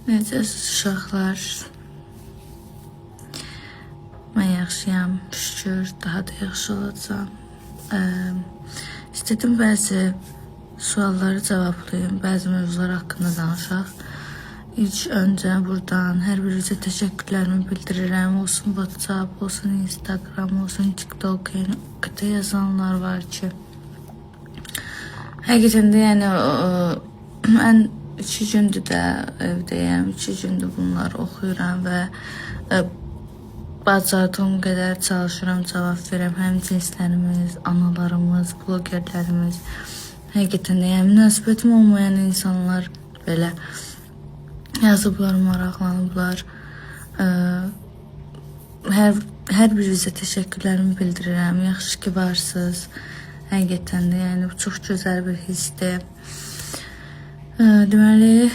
Necəsiz uşaqlar? Mən yaxşıyam, şükür, daha da yaxşı olacağam. İstədim bəzi sualları cavablayım, bəzi mövzular haqqında danışaq. İlk öncə buradan hər birinizə təşəkkürlərimi bildirirəm. Olsun WhatsApp, olsun Instagram, olsun TikTok, yəni o qədər yazanlar var ki. Həqiqətən də yəni mən 2 gündür də evdəyəm, 2 gündür bunları oxuyuram və bacardığım qədər çalışıram, cavab verəm. Həm cinslərimiz, analarımız, blogerlərimiz, həqiqətən də yəni münasibətim olmayan insanlar belə yazıblar, maraqlanıblar. Hər birinizə təşəkkürlərimi bildirirəm. Yaxşı ki varsınız. Həqiqətən də yəni bu çox gözəl bir hissdir. Deməli